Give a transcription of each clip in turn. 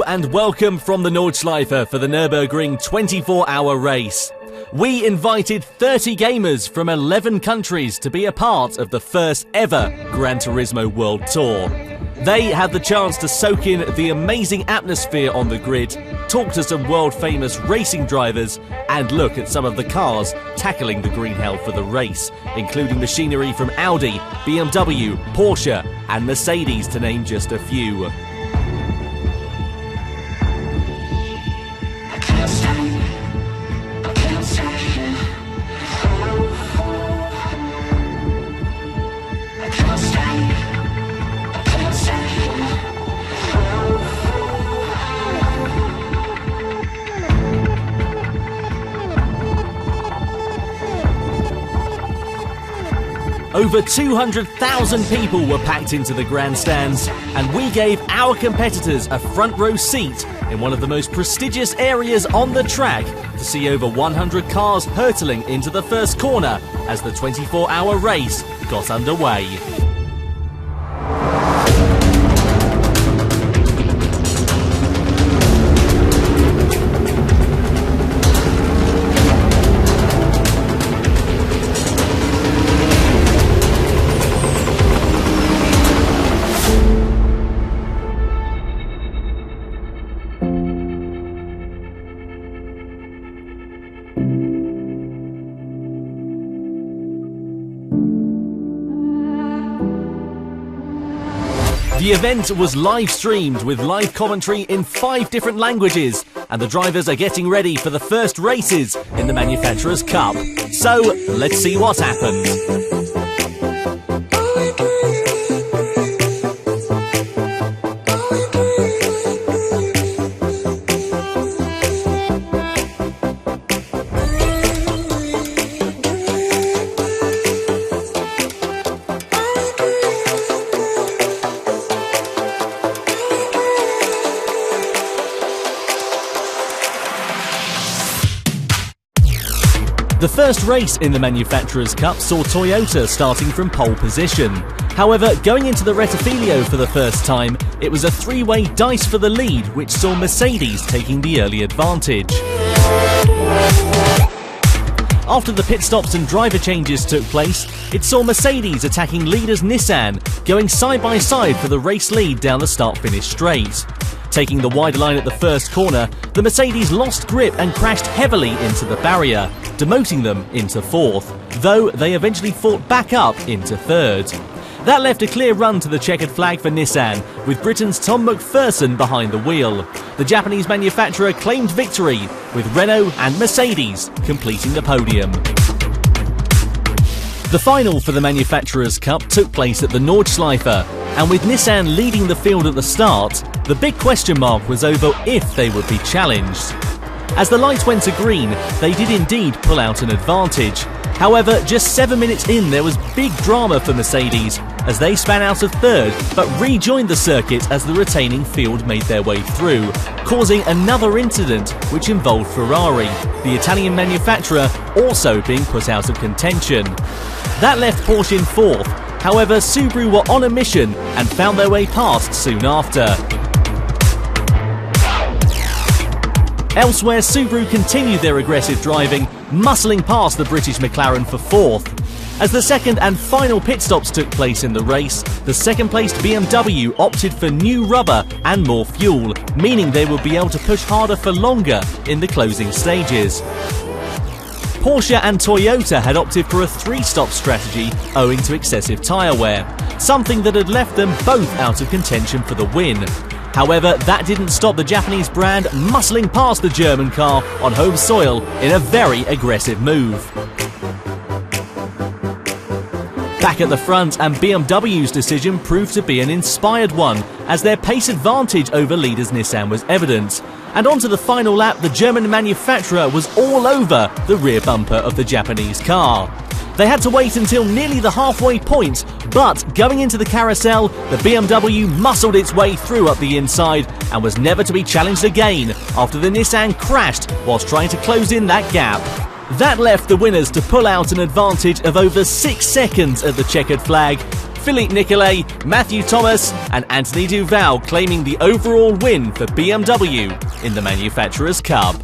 and welcome from the Nordschleife for the Nürburgring 24-hour race. We invited 30 gamers from 11 countries to be a part of the first ever Gran Turismo World Tour. They had the chance to soak in the amazing atmosphere on the grid, talk to some world-famous racing drivers, and look at some of the cars tackling the green hell for the race, including machinery from Audi, BMW, Porsche, and Mercedes, to name just a few. Over 200,000 people were packed into the grandstands, and we gave our competitors a front row seat in one of the most prestigious areas on the track to see over 100 cars hurtling into the first corner as the 24-hour race got underway. The event was live streamed with live commentary in 5 different languages, and the drivers are getting ready for the first races in the Manufacturers' Cup. So, let's see what happens. The first race in the Manufacturers' Cup saw Toyota starting from pole position. However, going into the Rettifilio for the first time, it was a 3-way dice for the lead, which saw Mercedes taking the early advantage. After the pit stops and driver changes took place, it saw Mercedes attacking leaders Nissan, going side by side for the race lead down the start-finish straight. Taking the wide line at the first corner, the Mercedes lost grip and crashed heavily into the barrier, demoting them into 4th, though they eventually fought back up into 3rd. That left a clear run to the checkered flag for Nissan, with Britain's Tom McPherson behind the wheel. The Japanese manufacturer claimed victory, with Renault and Mercedes completing the podium. The final for the Manufacturers' Cup took place at the Nordschleife, and with Nissan leading the field at the start, the big question mark was over if they would be challenged. As the light went to green, they did indeed pull out an advantage. However, just 7 minutes in, there was big drama for Mercedes as they span out of 3rd but rejoined the circuit as the retaining field made their way through, causing another incident which involved Ferrari, the Italian manufacturer, also being put out of contention. That left Porsche in 4th. However, Subaru were on a mission and found their way past soon after. Elsewhere, Subaru continued their aggressive driving, muscling past the British McLaren for 4th. As the second and final pit stops took place in the race, the second-placed BMW opted for new rubber and more fuel, meaning they would be able to push harder for longer in the closing stages. Porsche and Toyota had opted for a 3-stop strategy owing to excessive tyre wear, something that had left them both out of contention for the win. However, that didn't stop the Japanese brand muscling past the German car on home soil in a very aggressive move. Back at the front, and BMW's decision proved to be an inspired one, as their pace advantage over leaders Nissan was evident. And onto the final lap, the German manufacturer was all over the rear bumper of the Japanese car. They had to wait until nearly the halfway point, but going into the carousel, the BMW muscled its way through up the inside and was never to be challenged again after the Nissan crashed whilst trying to close in that gap. That left the winners to pull out an advantage of over 6 seconds at the checkered flag, Philippe Nicolet, Matthew Thomas and Anthony Duval claiming the overall win for BMW in the Manufacturers' Cup.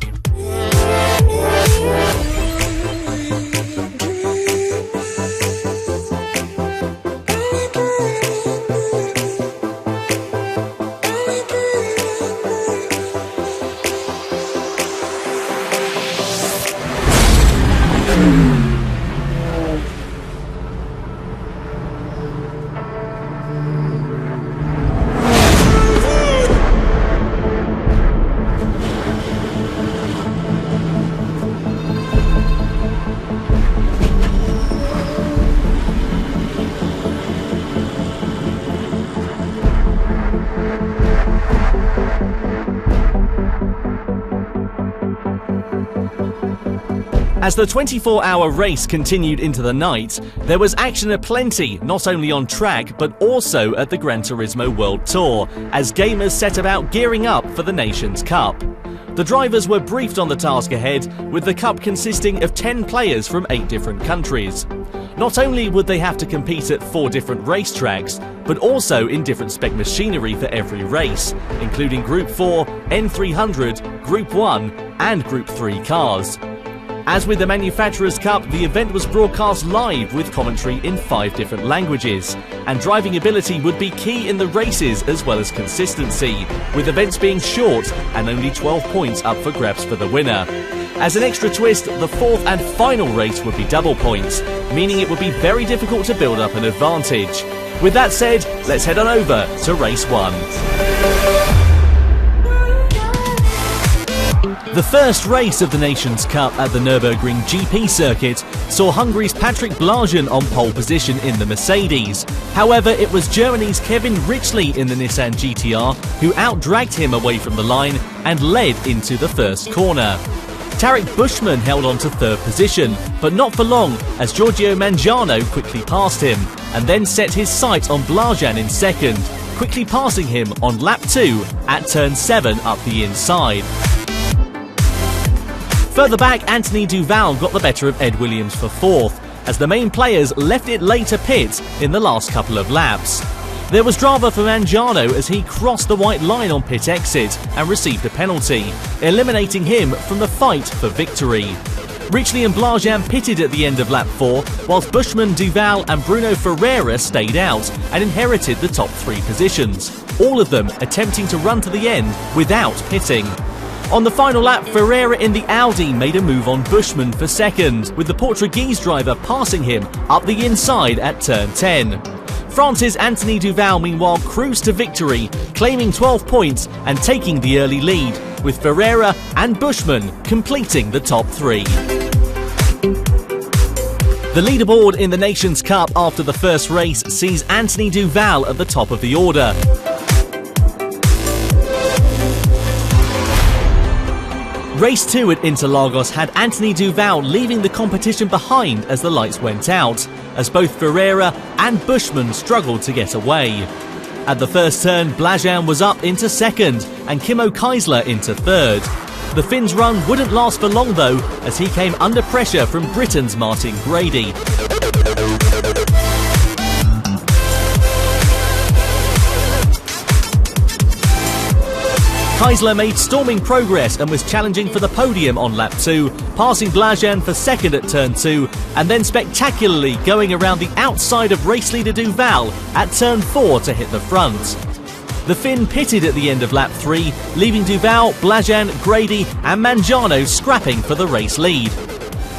As the 24-hour race continued into the night, there was action aplenty, not only on track but also at the Gran Turismo World Tour, as gamers set about gearing up for the Nations Cup. The drivers were briefed on the task ahead, with the Cup consisting of 10 players from 8 different countries. Not only would they have to compete at 4 different racetracks, but also in different spec machinery for every race, including Group 4, N300, Group 1 and Group 3 cars. As with the Manufacturers' Cup, the event was broadcast live with commentary in 5 different languages, and driving ability would be key in the races as well as consistency, with events being short and only 12 points up for grabs for the winner. As an extra twist, the 4th and final race would be double points, meaning it would be very difficult to build up an advantage. With that said, let's head on over to race 1. The first race of the Nations Cup at the Nürburgring GP circuit saw Hungary's Patrick Blajan on pole position in the Mercedes. However, it was Germany's Kevin Richley in the Nissan GTR who outdragged him away from the line and led into the first corner. Tarek Bushman held on to 3rd position, but not for long as Giorgio Mangiano quickly passed him and then set his sight on Blajan in 2nd, quickly passing him on lap 2 at turn 7 up the inside. Further back, Anthony Duval got the better of Ed Williams for 4th, as the main players left it late to pit in the last couple of laps. There was drama for Mangiano as he crossed the white line on pit exit and received a penalty, eliminating him from the fight for victory. Richley and Blajan pitted at the end of lap 4, whilst Bushman, Duval and Bruno Ferreira stayed out and inherited the top 3 positions, all of them attempting to run to the end without pitting. On the final lap, Ferreira in the Audi made a move on Bushman for 2nd, with the Portuguese driver passing him up the inside at turn 10. France's Anthony Duval meanwhile cruised to victory, claiming 12 points and taking the early lead, with Ferreira and Bushman completing the top 3. The leaderboard in the Nations Cup after the first race sees Anthony Duval at the top of the order. Race 2 at Interlagos had Anthony Duval leaving the competition behind as the lights went out, as both Ferreira and Bushman struggled to get away. At the first turn, Blajan was up into 2nd and Kimmo Kaisler into 3rd. The Finn's run wouldn't last for long though, as he came under pressure from Britain's Martin Grady. Kaisler made storming progress and was challenging for the podium on lap 2, passing Blajan for 2nd at turn 2 and then spectacularly going around the outside of race leader Duval at turn 4 to hit the front. The Finn pitted at the end of lap 3, leaving Duval, Blajan, Grady and Mangiano scrapping for the race lead.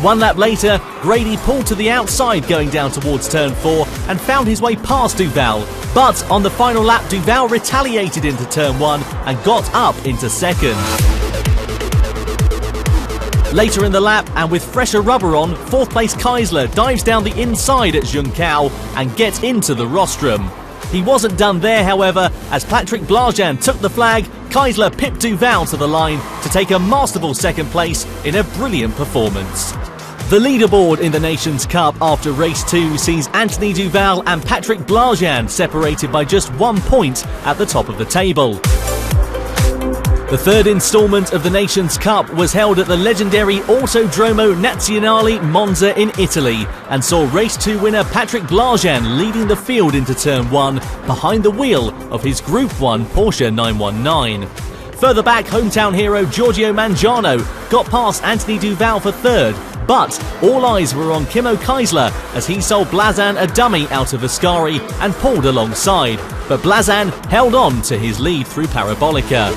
1 lap later, Grady pulled to the outside going down towards turn 4 and found his way past Duval, but on the final lap Duval retaliated into turn 1 and got up into 2nd. Later in the lap, and with fresher rubber on, 4th place Kaisler dives down the inside at Junção and gets into the rostrum. He wasn't done there however, as Patrick Blajan took the flag, Kaisler pipped Duval to the line to take a masterful 2nd place in a brilliant performance. The leaderboard in the Nations Cup after race 2 sees Anthony Duval and Patrick Blajan separated by just 1 point at the top of the table. The third instalment of the Nations Cup was held at the legendary Autodromo Nazionale Monza in Italy and saw Race 2 winner Patrick Blajan leading the field into Turn 1 behind the wheel of his Group 1 Porsche 919. Further back, hometown hero Giorgio Mangiano got past Anthony Duval for third, but all eyes were on Kimmo Kaisler as he sold Blazan a dummy out of Ascari and pulled alongside, but Blazan held on to his lead through Parabolica.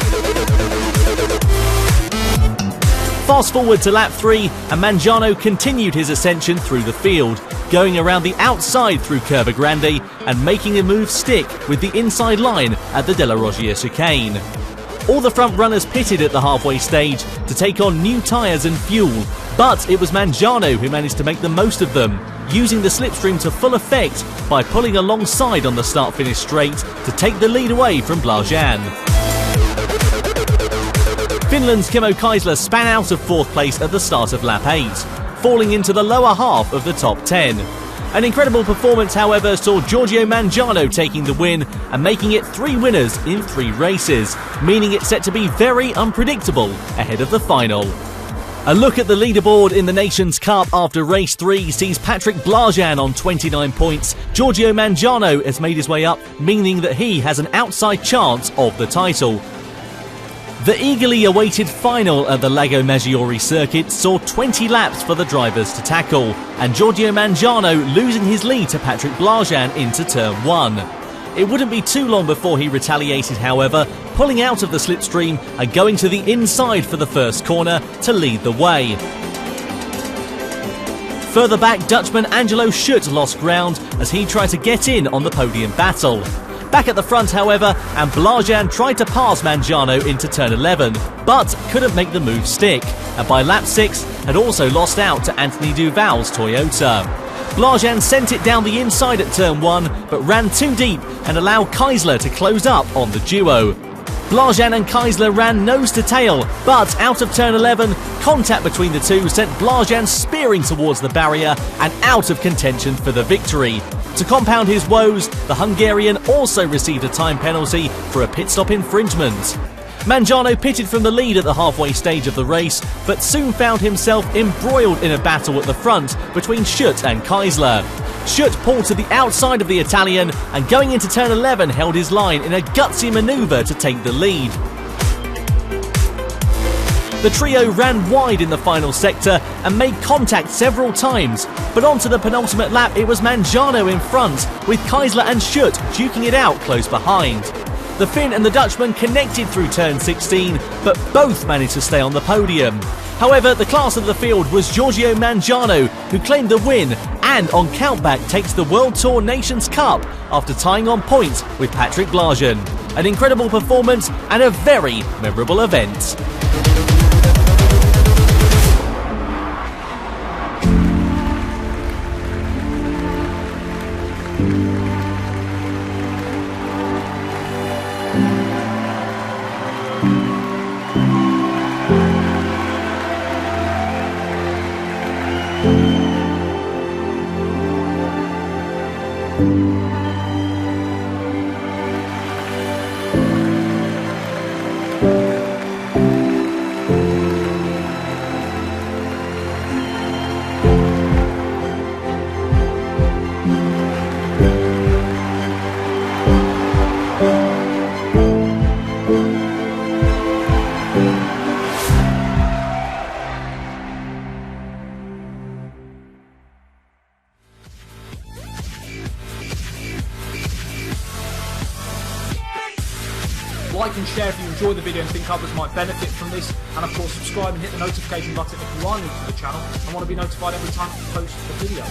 Fast forward to lap 3 and Mangiano continued his ascension through the field, going around the outside through Curva Grande and making a move stick with the inside line at the Della Roggia chicane. All the front runners pitted at the halfway stage to take on new tyres and fuel, but it was Mangiano who managed to make the most of them, using the slipstream to full effect by pulling alongside on the start-finish straight to take the lead away from Blajan. Finland's Kimmo Kaisler span out of 4th place at the start of lap 8, falling into the lower half of the top 10. An incredible performance, however, saw Giorgio Mangiano taking the win and making it 3 winners in 3 races, meaning it's set to be very unpredictable ahead of the final. A look at the leaderboard in the Nations Cup after race 3 sees Patrick Blajan on 29 points. Giorgio Mangiano has made his way up, meaning that he has an outside chance of the title. The eagerly awaited final at the Lago Maggiore circuit saw 20 laps for the drivers to tackle, and Giorgio Mangiano losing his lead to Patrick Blajan into Turn 1. It wouldn't be too long before he retaliated, however, pulling out of the slipstream and going to the inside for the first corner to lead the way. Further back, Dutchman Angelo Schutt lost ground as he tried to get in on the podium battle. Back at the front, however, and Blajan tried to pass Mangiano into Turn 11, but couldn't make the move stick, and by lap 6 had also lost out to Anthony Duval's Toyota. Blajan sent it down the inside at Turn 1, but ran too deep and allowed Kaisler to close up on the duo. Blajan and Kaisler ran nose to tail, but out of Turn 11, contact between the two sent Blajan spearing towards the barrier and out of contention for the victory. To compound his woes, the Hungarian also received a time penalty for a pit stop infringement. Mangiano pitted from the lead at the halfway stage of the race, but soon found himself embroiled in a battle at the front between Schutt and Kaisler. Schutt pulled to the outside of the Italian and going into Turn 11 held his line in a gutsy manoeuvre to take the lead. The trio ran wide in the final sector and made contact several times, but onto the penultimate lap it was Mangiano in front, with Kaisler and Schutt duking it out close behind. The Finn and the Dutchman connected through Turn 16, but both managed to stay on the podium. However, the class of the field was Giorgio Mangiano, who claimed the win and on countback takes the World Tour Nations Cup after tying on points with Patrick Blajan. An incredible performance and a very memorable event. Like and share if you enjoy the video and think others might benefit from this, and of course subscribe and hit the notification button if you are new to the channel and want to be notified every time I post a video.